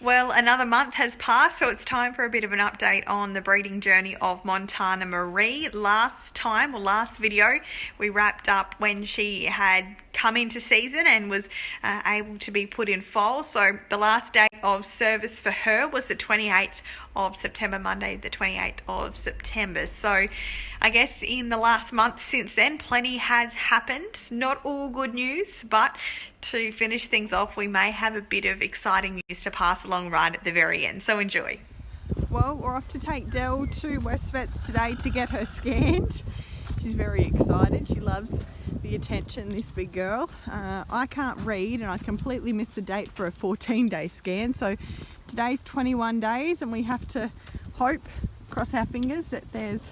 Well, another month has passed, so it's time for a bit of an update on the breeding journey of Montana Marie. Last video, we wrapped up when she had come into season and was able to be put in foal. So the last day of service for her was the 28th of September, Monday the 28th of September. So I guess in the last month since then, plenty has happened. Not all good news, but to finish things off, we may have a bit of exciting news to pass along right at the very end. So enjoy. Well, we're off to take Dell to West Vets today to get her scanned. She's very excited. She loves the attention, this big girl. I can't read and I completely missed the date for a 14-day scan. So today's 21 days and we have to hope, cross our fingers, that there's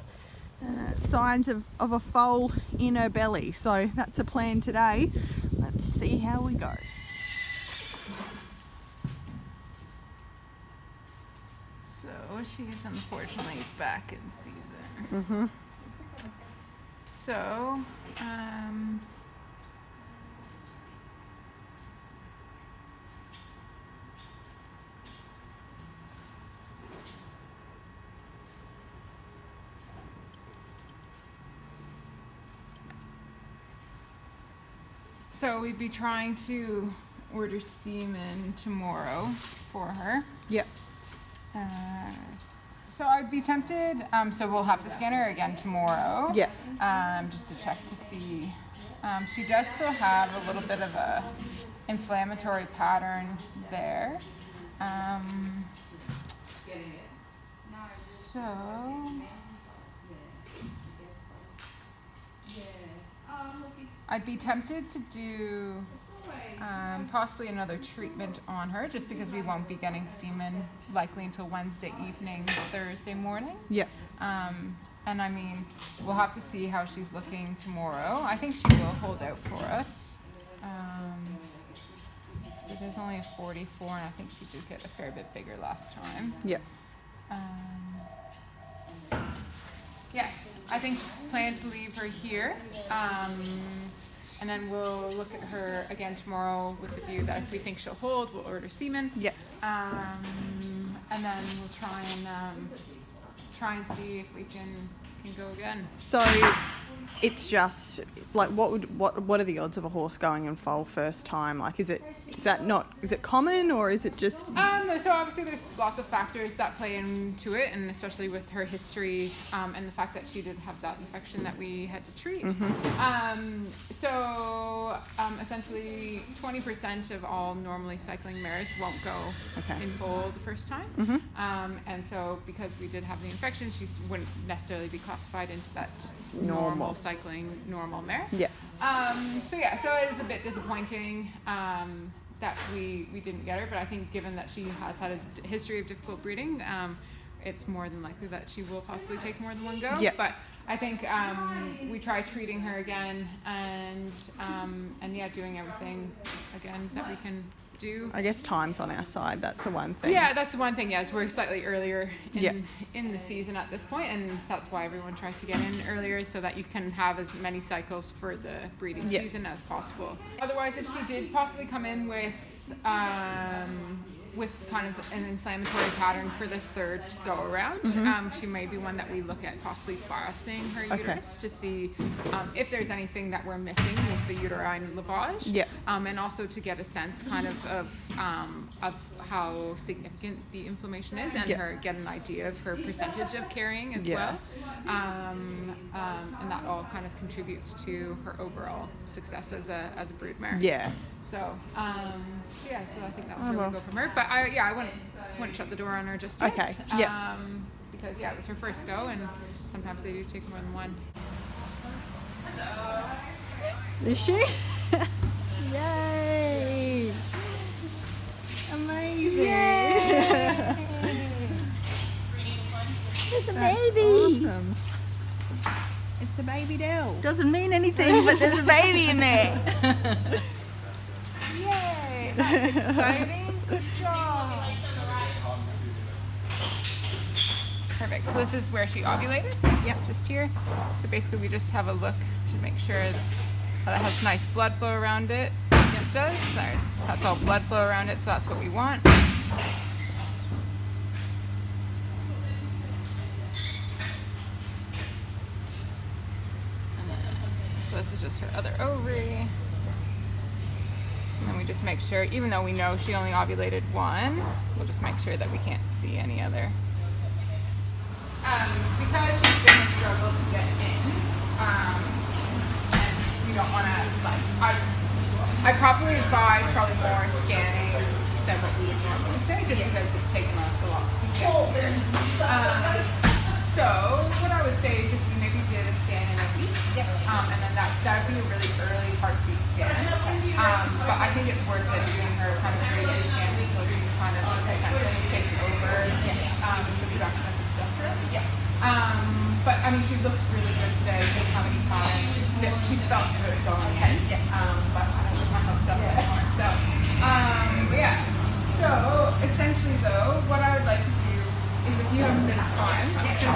signs of a foal in her belly. So that's the plan today. Let's see how we go. So she's unfortunately back in season. So, we'd be trying to order semen tomorrow for her. Yep. So I'd be tempted, so we'll have to scan her again tomorrow. Yep. Just to check to see. She does still have a little bit of a inflammatory pattern there. So I'd be tempted to do possibly another treatment on her, just because we won't be getting semen likely until Wednesday evening, Thursday morning. Yep. And I mean, we'll have to see how she's looking tomorrow. I think she will hold out for us. So there's only a 44, and I think she did get a fair bit bigger last time. Yep. Yes, I think plan to leave her here. And then we'll look at her again tomorrow with the view that if we think she'll hold, we'll order semen. Yep. And then we'll try and see if we can go again. So it's just like what are the odds of a horse going in foal first time? Like is it common, or is it just So obviously there's lots of factors that play into it, and especially with her history and the fact that she did have that infection that we had to treat. Essentially 20% of all normally cycling mares won't go in foal the first time. And so because we did have the infection, she wouldn't necessarily be classified into that normal cycling normal mare. Yeah. So it is a bit disappointing that we didn't get her, but I think given that she has had a history of difficult breeding, it's more than likely that she will possibly take more than one go. Yeah. But I think we try treating her again and doing everything again that we can do. I guess time's on our side. That's the one thing. Yeah, that's the one thing. Yes, we're slightly earlier in the season at this point, and that's why everyone tries to get in earlier, so that you can have as many cycles for the breeding season as possible. Otherwise, if she did possibly come in with kind of an inflammatory pattern for the third go around, she may be one that we look at possibly biopsying her uterus to see if there's anything that we're missing with the uterine lavage, and also to get a sense kind of how significant the inflammation is, and get an idea of her percentage of carrying as well, and that all kind of contributes to her overall success as a broodmare. So I think that's where we'll go from her. But I wouldn't shut the door on her just yet. Because it was her first go, and sometimes they do take more than one. Is she? Yay! Amazing! Yay! It's a baby! Awesome. It's a baby Dell. Doesn't mean anything, but there's a baby in there. Yay! That's exciting. Good job. Perfect. So this is where she ovulated? Yep. Just here. So basically we just have a look to make sure that it has nice blood flow around it. It does. That's all blood flow around it, so that's what we want. is just her other ovary. And then we just make sure, even though we know she only ovulated one, we'll just make sure that we can't see any other. Because she's going to struggle to get in, and we don't want to, like, I probably advise more scanning than what we would normally say, just because it's taken us a lot to get here. So what I would say is if you maybe did a scan in a week, and then that'd be a really early heartbeat scan. But I think it's worth it doing her kind of 3-day scan until she kind of essentially takes over the production of progesterone. But I mean, she looks really good today. She didn't have any pattern. She felt good going ahead. But I don't think my hopes up anymore. So, but yeah. So essentially, though, what I would like to do is, if you have a bit of time, I'm just going to